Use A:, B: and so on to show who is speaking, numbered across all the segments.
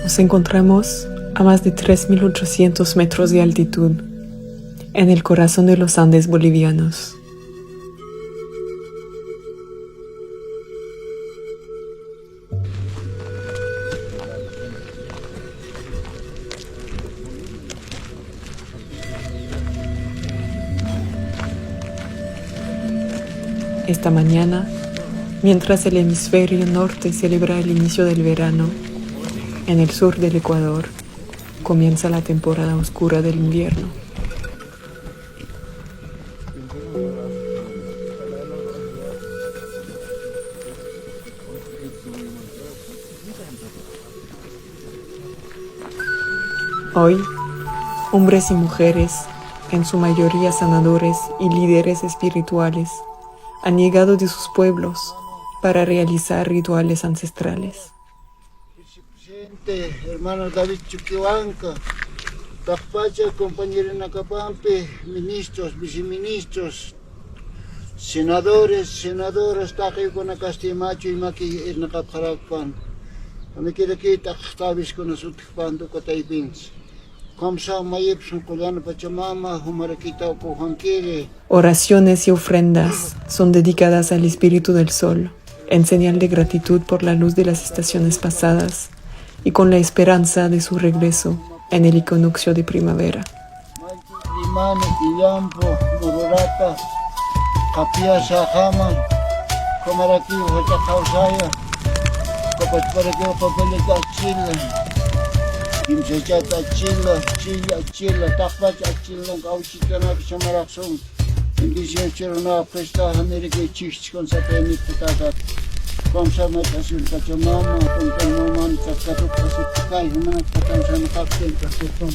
A: Nos encontramos a más de 3.800 metros de altitud, en el corazón de los Andes bolivianos. Esta mañana, mientras el hemisferio norte celebra el inicio del verano, en el sur del Ecuador comienza la temporada oscura del invierno. Hoy, hombres y mujeres, en su mayoría sanadores y líderes espirituales, han llegado de sus pueblos para realizar rituales ancestrales.
B: Hermano David Chuquihuanca, Tapacha, compañero Nacapampe, ministros, viceministros, senadores, senadoras, Taque con Castimacho y Maki en Nacaparapan. A mí quiere que Taxtabis con su Tifando Cotaibins. Comsa Mayep son Colana Pachamama, Humaraquita o Cojanquere.
A: Oraciones y ofrendas son dedicadas al espíritu del sol, en señal de gratitud por la luz de las estaciones pasadas y con la esperanza de su regreso en el equinoccio de primavera.
B: Limane, Ilampo, Mororata, Capiasa, Haman, Comaraki, Huachacausaya, Copachparaqueo, Papeleta, Chile, Kimsechata, Chile, Tapacha, Chile, Gauchitana, Chamaraxon, Indición Cherona, Presta, América, Chich, con Satélite, Tata. Komsa Matasul Pachamama, Tontonoman, Takatu Pasitkai, Human Patamsan Captain, Paseton.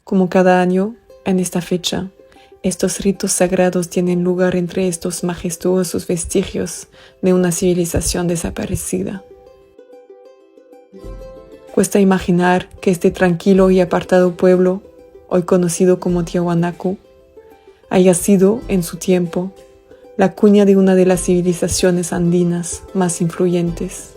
A: Como cada año, en esta fecha, estos ritos sagrados tienen lugar entre estos majestuosos vestigios de una civilización desaparecida. Cuesta imaginar que este tranquilo y apartado pueblo, hoy conocido como Tiahuanaco, haya sido, en su tiempo, la cuña de una de las civilizaciones andinas más influyentes,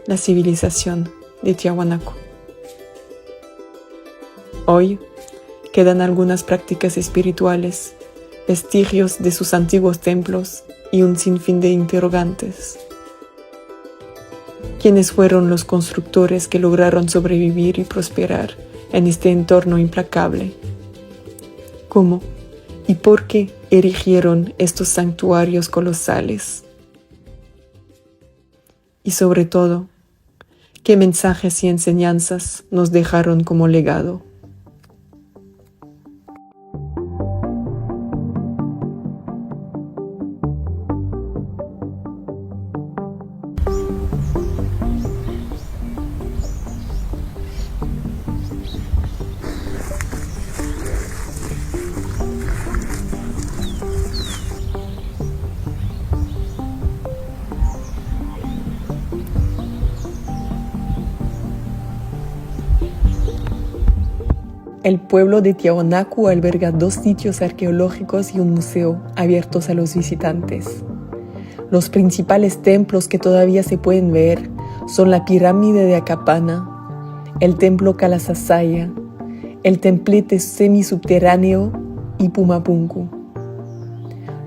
A: la civilización de Tiahuanaco. Hoy quedan algunas prácticas espirituales, vestigios de sus antiguos templos y un sinfín de interrogantes. ¿Quiénes fueron los constructores que lograron sobrevivir y prosperar en este entorno implacable? ¿Cómo y por qué erigieron estos santuarios colosales? Y sobre todo, ¿qué mensajes y enseñanzas nos dejaron como legado? El pueblo de Tiahuanaco alberga 2 sitios arqueológicos y un museo abiertos a los visitantes. Los principales templos que todavía se pueden ver son la pirámide de Acapana, el templo Calasasaya, el templete semisubterráneo y Pumapunku.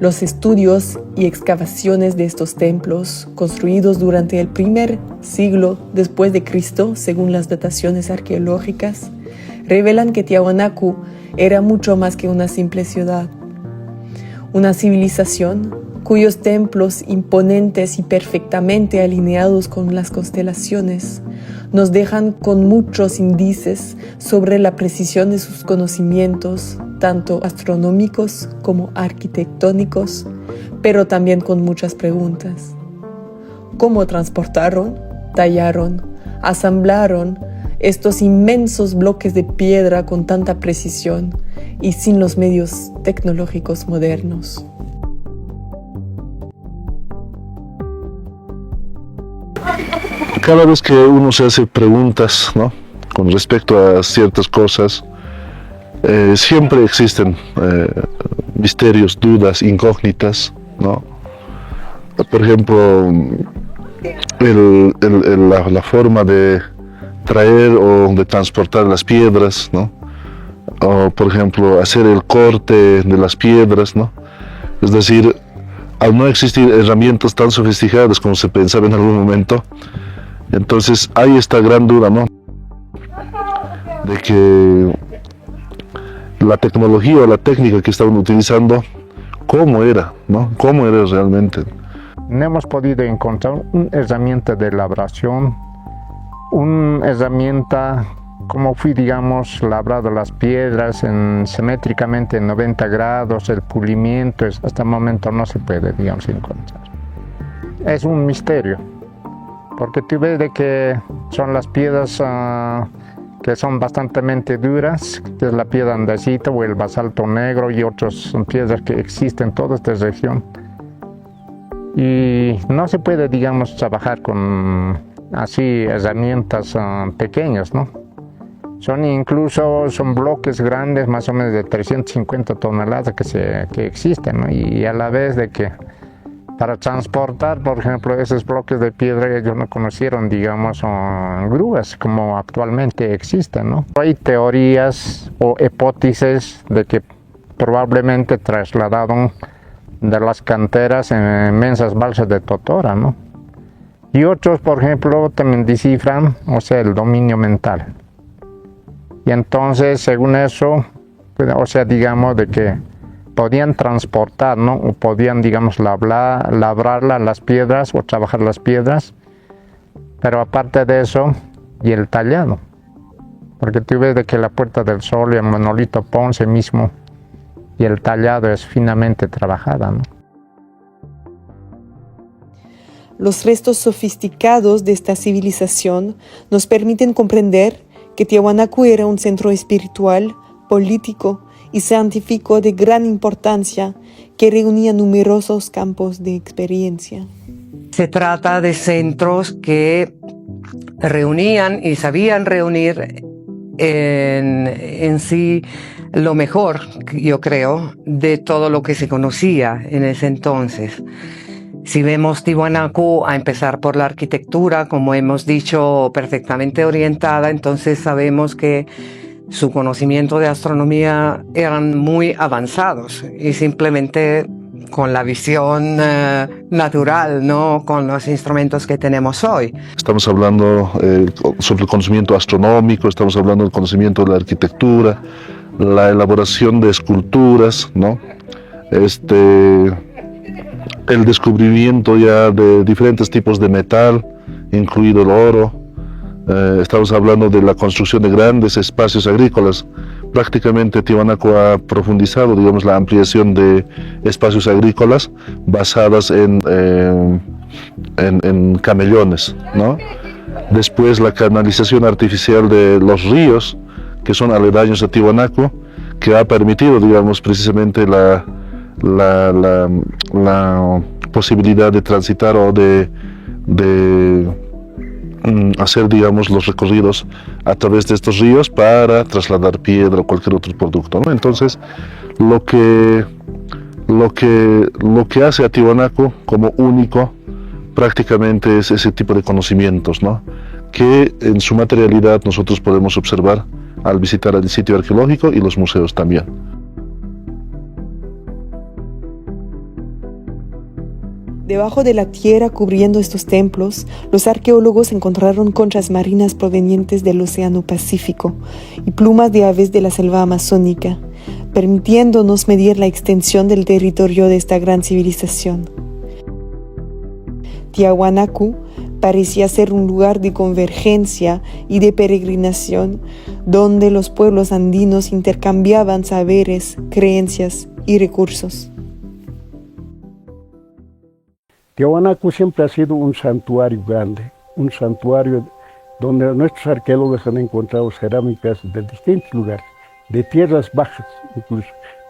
A: Los estudios y excavaciones de estos templos, construidos durante el primer siglo después de Cristo, según las dataciones arqueológicas, revelan que Tiahuanaco era mucho más que una simple ciudad. Una civilización cuyos templos imponentes y perfectamente alineados con las constelaciones nos dejan con muchos índices sobre la precisión de sus conocimientos, tanto astronómicos como arquitectónicos, pero también con muchas preguntas. ¿Cómo transportaron, tallaron, asamblaron estos inmensos bloques de piedra con tanta precisión y sin los medios tecnológicos modernos?
C: Cada vez que uno se hace preguntas, ¿no?, con respecto a ciertas cosas, siempre existen misterios, dudas, incógnitas, ¿no? Por ejemplo, la forma de traer o de transportar las piedras, ¿no? O, por ejemplo, hacer el corte de las piedras, ¿no? Es decir, al no existir herramientas tan sofisticadas como se pensaba en algún momento, entonces hay esta gran duda, ¿no? De que la tecnología o la técnica que estaban utilizando, ¿cómo era, no? ¿Cómo era realmente?
D: No hemos podido encontrar una herramienta de elaboración, una herramienta como fui, digamos, labrado las piedras simétricamente en 90 grados, el pulimiento, hasta el momento no se puede, digamos, encontrar. Es un misterio, porque tú ves de que son las piedras que son bastante duras, que es la piedra andesita o el basalto negro y otras piedras que existen en toda esta región. Y no se puede, digamos, trabajar con así herramientas pequeñas, ¿no? Son bloques grandes, más o menos de 350 toneladas que existen, ¿no? Y a la vez de que para transportar, por ejemplo, esos bloques de piedra ellos no conocieron, digamos, grúas como actualmente existen, ¿no? Hay teorías o hipótesis de que probablemente trasladaron de las canteras en inmensas balsas de Totora, ¿no? Y otros, por ejemplo, también descifran, o sea, el dominio mental. Y entonces, según eso, o sea, digamos, de que podían transportar, ¿no? O podían, digamos, labrar las piedras o trabajar las piedras, pero aparte de eso, y el tallado. Porque tú ves de que la Puerta del Sol y el monolito Ponce mismo, y el tallado es finamente trabajada, ¿no?
A: Los restos sofisticados de esta civilización nos permiten comprender que Tiahuanacu era un centro espiritual, político y científico de gran importancia que reunía numerosos campos de experiencia.
E: Se trata de centros que reunían y sabían reunir en sí lo mejor, yo creo, de todo lo que se conocía en ese entonces. Si vemos Tiahuanacu, a empezar por la arquitectura, como hemos dicho, perfectamente orientada, entonces sabemos que su conocimiento de astronomía eran muy avanzados y simplemente con la visión natural, no con los instrumentos que tenemos hoy.
C: Estamos hablando sobre el conocimiento astronómico, estamos hablando del conocimiento de la arquitectura, la elaboración de esculturas, ¿no? El descubrimiento ya de diferentes tipos de metal, incluido el oro. Estamos hablando de la construcción de grandes espacios agrícolas. Prácticamente Tiahuanacu ha profundizado, digamos, la ampliación de espacios agrícolas basadas en camellones, ¿no? Después la canalización artificial de los ríos, que son aledaños a Tiahuanacu, que ha permitido, digamos, precisamente la posibilidad de transitar o de hacer, digamos, los recorridos a través de estos ríos para trasladar piedra o cualquier otro producto, ¿no? Entonces, lo que hace a Tiahuanacu como único prácticamente es ese tipo de conocimientos, ¿no? Que en su materialidad nosotros podemos observar al visitar el sitio arqueológico y los museos también.
A: Debajo de la tierra cubriendo estos templos, los arqueólogos encontraron conchas marinas provenientes del Océano Pacífico y plumas de aves de la selva amazónica, permitiéndonos medir la extensión del territorio de esta gran civilización. Tiahuanacu parecía ser un lugar de convergencia y de peregrinación, donde los pueblos andinos intercambiaban saberes, creencias y recursos.
F: Tiahuanacu siempre ha sido un santuario grande, un santuario donde nuestros arqueólogos han encontrado cerámicas de distintos lugares, de tierras bajas, incluso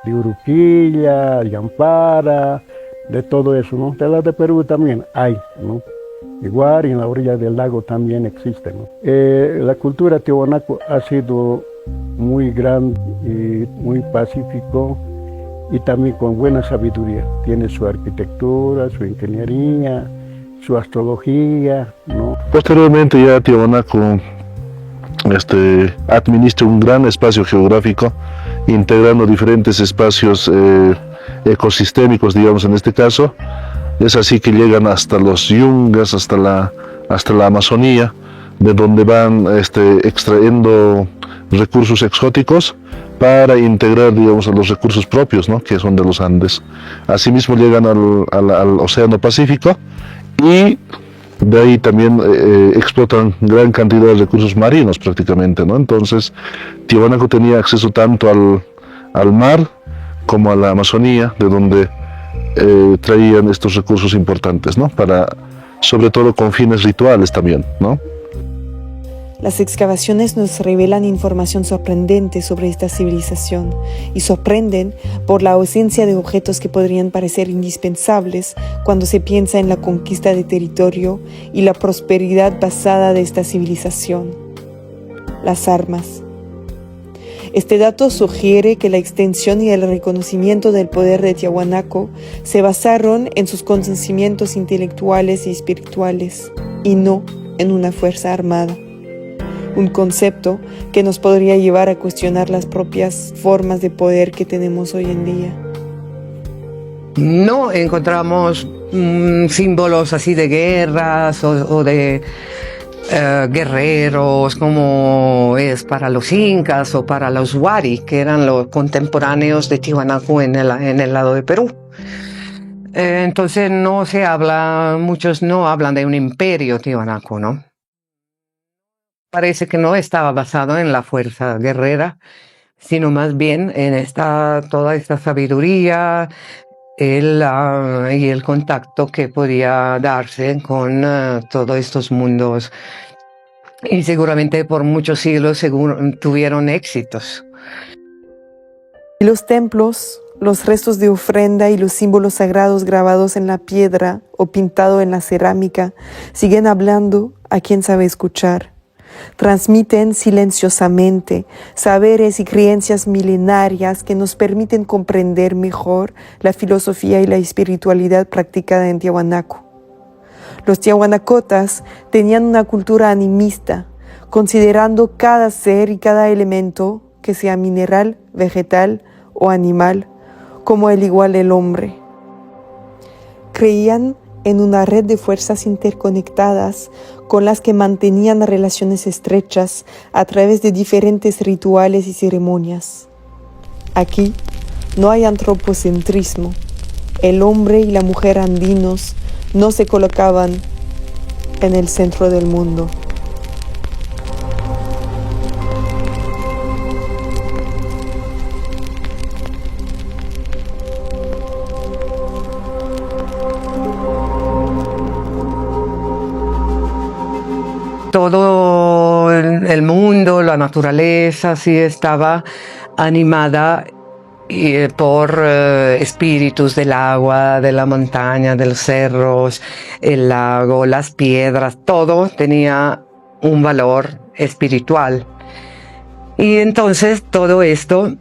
F: de Uruquilla, Yampara, de todo eso, ¿no? De la de Perú también hay, ¿no? Igual en la orilla del lago también existe, ¿no? La cultura Tiahuanacu ha sido muy grande y muy pacífico y también con buena sabiduría. Tiene su arquitectura, su ingeniería, su astrología, ¿no?
C: Posteriormente ya Tiahuanaco administra un gran espacio geográfico, integrando diferentes espacios ecosistémicos, digamos en este caso. Es así que llegan hasta los yungas, hasta la Amazonía, de donde van extrayendo recursos exóticos para integrar, digamos, a los recursos propios, ¿no?, que son de los Andes. Asimismo llegan al Océano Pacífico y de ahí también explotan gran cantidad de recursos marinos prácticamente, ¿no? Entonces, Tiahuanaco tenía acceso tanto al mar como a la Amazonía, de donde traían estos recursos importantes, ¿no? Sobre todo con fines rituales también, ¿no?
A: Las excavaciones nos revelan información sorprendente sobre esta civilización y sorprenden por la ausencia de objetos que podrían parecer indispensables cuando se piensa en la conquista de territorio y la prosperidad basada de esta civilización: las armas. Este dato sugiere que la extensión y el reconocimiento del poder de Tiahuanaco se basaron en sus conocimientos intelectuales y espirituales, y no en una fuerza armada. Un concepto que nos podría llevar a cuestionar las propias formas de poder que tenemos hoy en día.
E: No encontramos símbolos así de guerras o de guerreros como es para los incas o para los huari, que eran los contemporáneos de Tiahuanaco en el lado de Perú. Entonces muchos no hablan de un imperio Tiahuanaco, ¿no? Parece que no estaba basado en la fuerza guerrera, sino más bien en toda esta sabiduría y el contacto que podía darse con todos estos mundos. Y seguramente por muchos siglos tuvieron éxitos.
A: Y los templos, los restos de ofrenda y los símbolos sagrados grabados en la piedra o pintados en la cerámica siguen hablando a quien sabe escuchar. Transmiten silenciosamente saberes y creencias milenarias que nos permiten comprender mejor la filosofía y la espiritualidad practicada en Tiahuanaco. Los tiahuanacotas tenían una cultura animista, considerando cada ser y cada elemento, que sea mineral, vegetal o animal, como el igual del hombre. Creían en una red de fuerzas interconectadas con las que mantenían relaciones estrechas a través de diferentes rituales y ceremonias. Aquí no hay antropocentrismo. El hombre y la mujer andinos no se colocaban en el centro del mundo.
E: Todo el mundo, la naturaleza, sí estaba animada por espíritus del agua, de la montaña, de los cerros, el lago, las piedras, todo tenía un valor espiritual. Y entonces todo esto,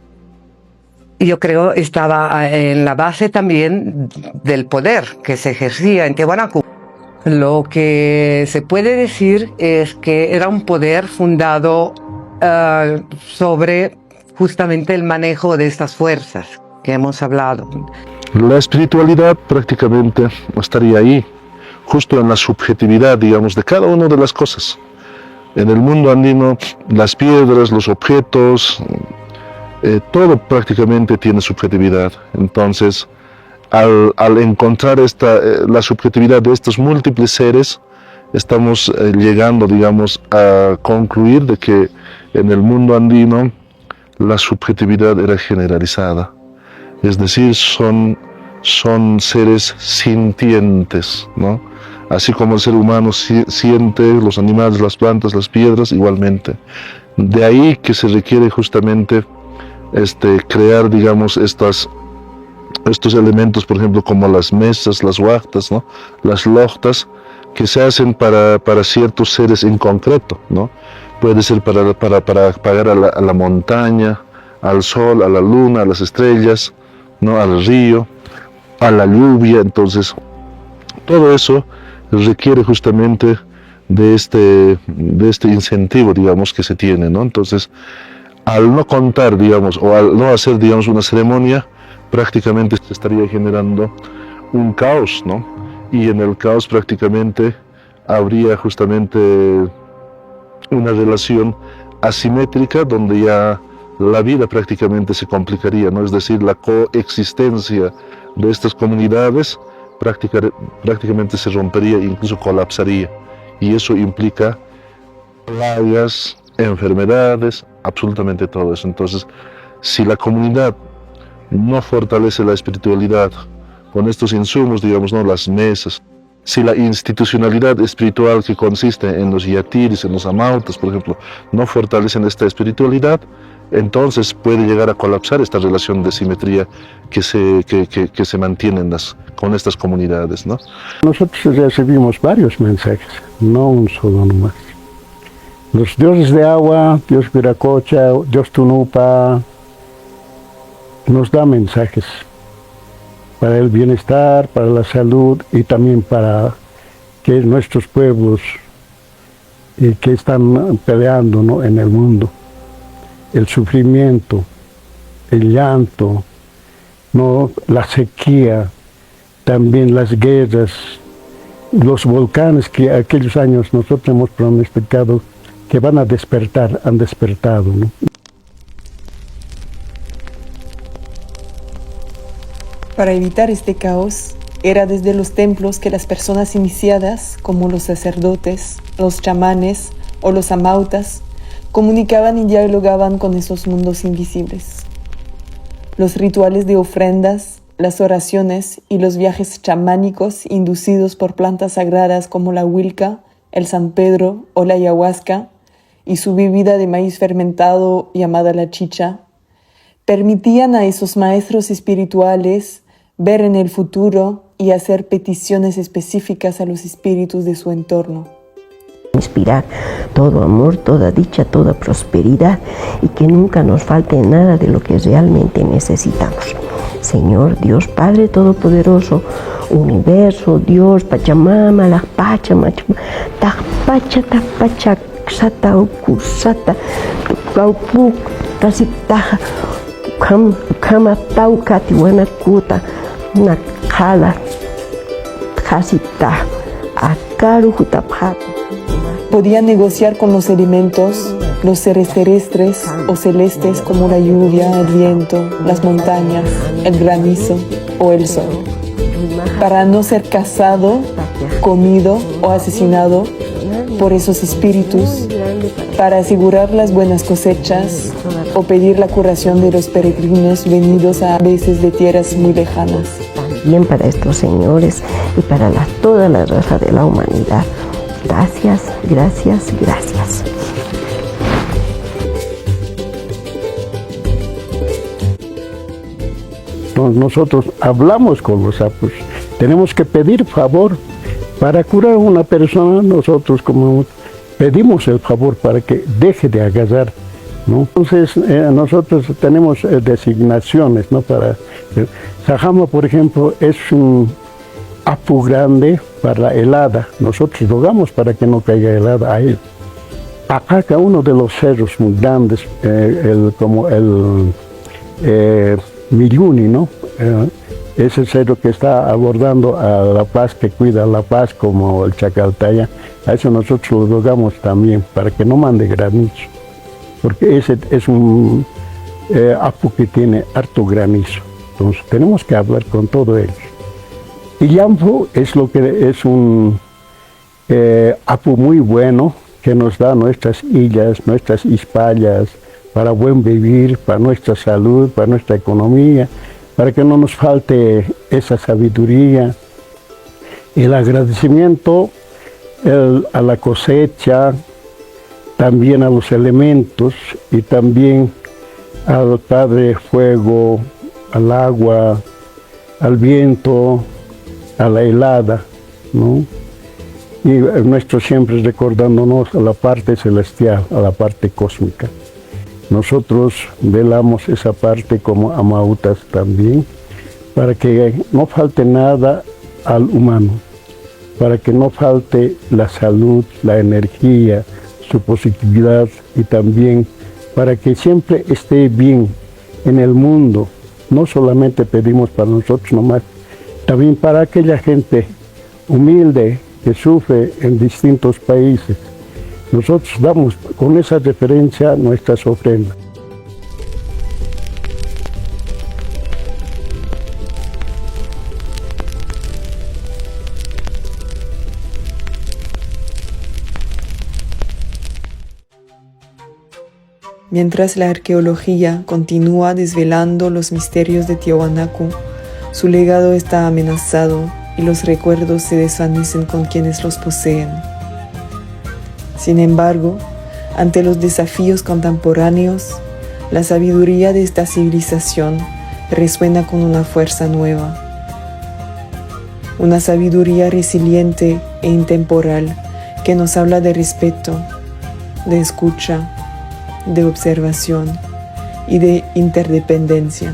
E: yo creo, estaba en la base también del poder que se ejercía en Tiahuanaco. Lo que se puede decir es que era un poder fundado sobre justamente el manejo de estas fuerzas que hemos hablado.
C: La espiritualidad prácticamente estaría ahí, justo en la subjetividad, digamos, de cada una de las cosas. En el mundo andino, las piedras, los objetos, todo prácticamente tiene subjetividad. Entonces, al encontrar la subjetividad de estos múltiples seres, estamos llegando, digamos, a concluir de que en el mundo andino la subjetividad era generalizada. Es decir, son seres sintientes, ¿no? Así como el ser humano siente, los animales, las plantas, las piedras, igualmente. De ahí que se requiere justamente crear, digamos, estos elementos, por ejemplo, como las mesas, las huactas, ¿no?, las lojtas, que se hacen para ciertos seres en concreto, ¿no? puede ser para pagar a la montaña, al sol, a la luna, a las estrellas, ¿no? Al río, a la lluvia. Entonces, todo eso requiere justamente de este incentivo, digamos, que se tiene, ¿no? Entonces, al no contar, digamos, o al no hacer, digamos, una ceremonia, prácticamente se estaría generando un caos, ¿no? Y en el caos prácticamente habría justamente una relación asimétrica donde ya la vida prácticamente se complicaría, ¿no? Es decir, la coexistencia de estas comunidades prácticamente se rompería, incluso colapsaría. Y eso implica plagas, enfermedades, absolutamente todo eso. Entonces, si la comunidad no fortalece la espiritualidad con estos insumos, digamos, ¿no? Las mesas, si la institucionalidad espiritual que consiste en los yatiris, en los amautas, por ejemplo, no fortalecen esta espiritualidad, entonces puede llegar a colapsar esta relación de simetría que se mantiene con estas comunidades, ¿no?
F: Nosotros recibimos varios mensajes, no un solo nomás. Los dioses de agua, Dios Viracocha, Dios Tunupa, nos da mensajes para el bienestar, para la salud y también para que nuestros pueblos que están peleando, ¿no? En el mundo, el sufrimiento, el llanto, ¿no? La sequía, también las guerras, los volcanes que aquellos años nosotros hemos pronosticado que van a despertar, han despertado, ¿no?
A: Para evitar este caos, era desde los templos que las personas iniciadas, como los sacerdotes, los chamanes o los amautas, comunicaban y dialogaban con esos mundos invisibles. Los rituales de ofrendas, las oraciones y los viajes chamánicos inducidos por plantas sagradas como la huilca, el San Pedro o la ayahuasca, y su bebida de maíz fermentado llamada la chicha, permitían a esos maestros espirituales ver en el futuro y hacer peticiones específicas a los espíritus de su entorno.
G: Inspirar todo amor, toda dicha, toda prosperidad y que nunca nos falte nada de lo que realmente necesitamos. Señor Dios Padre Todopoderoso, Universo, Dios, Pachamama, la Pachamama, Tapacha, Tapacha, Xata, Okusata, Kaupuk, Tasitaja, Kama Tauka, Tiwanakuta, Nakala, Jasita, Akaru, Jutaphat.
A: Podía negociar con los elementos, los seres terrestres o celestes como la lluvia, el viento, las montañas, el granizo o el sol, para no ser cazado, comido o asesinado por esos espíritus, para asegurar las buenas cosechas o pedir la curación de los peregrinos venidos a veces de tierras muy lejanas.
G: También para estos señores y para toda la raza de la humanidad. Gracias, gracias, gracias.
F: Nosotros hablamos con los sapos, tenemos que pedir favor para curar a una persona. Nosotros como pedimos el favor para que deje de agarrar, ¿no? Entonces nosotros tenemos designaciones, ¿no? Para Sajama, por ejemplo, es un apu grande para la helada. Nosotros rogamos para que no caiga helada a él. Acaca, uno de los cerros muy grandes, como el Miyuni, ¿no? Ese cerro que está abordando a La Paz, que cuida La Paz, como el Chacaltaya, a eso nosotros lo rogamos también, para que no mande granizo, porque ese es un apu que tiene harto granizo. Entonces tenemos que hablar con todo ellos. Y Yamfu es un apu muy bueno que nos da nuestras illas, nuestras ispallas, para buen vivir, para nuestra salud, para nuestra economía, para que no nos falte esa sabiduría. El agradecimiento a la cosecha, también a los elementos y también al Padre Fuego, al agua, al viento, a la helada, ¿no? y nuestro siempre recordándonos a la parte celestial, a la parte cósmica. Nosotros velamos esa parte como amautas también, para que no falte nada al humano, para que no falte la salud, la energía, su positividad y también para que siempre esté bien en el mundo. No solamente pedimos para nosotros nomás, también para aquella gente humilde que sufre en distintos países. Nosotros damos con esa referencia nuestras ofrendas.
A: Mientras la arqueología continúa desvelando los misterios de Tiahuanaco, su legado está amenazado y los recuerdos se desvanecen con quienes los poseen. Sin embargo, ante los desafíos contemporáneos, la sabiduría de esta civilización resuena con una fuerza nueva. Una sabiduría resiliente e intemporal que nos habla de respeto, de escucha, de observación y de interdependencia,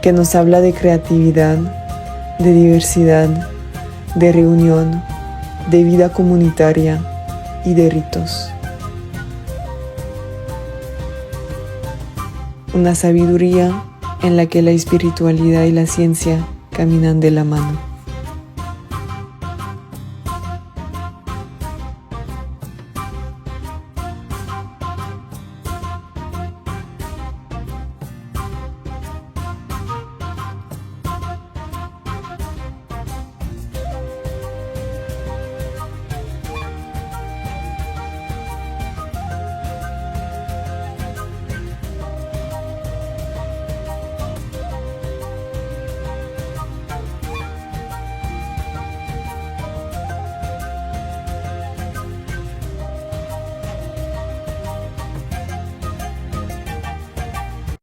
A: que nos habla de creatividad, de diversidad, de reunión, de vida comunitaria y de ritos. Una sabiduría en la que la espiritualidad y la ciencia caminan de la mano.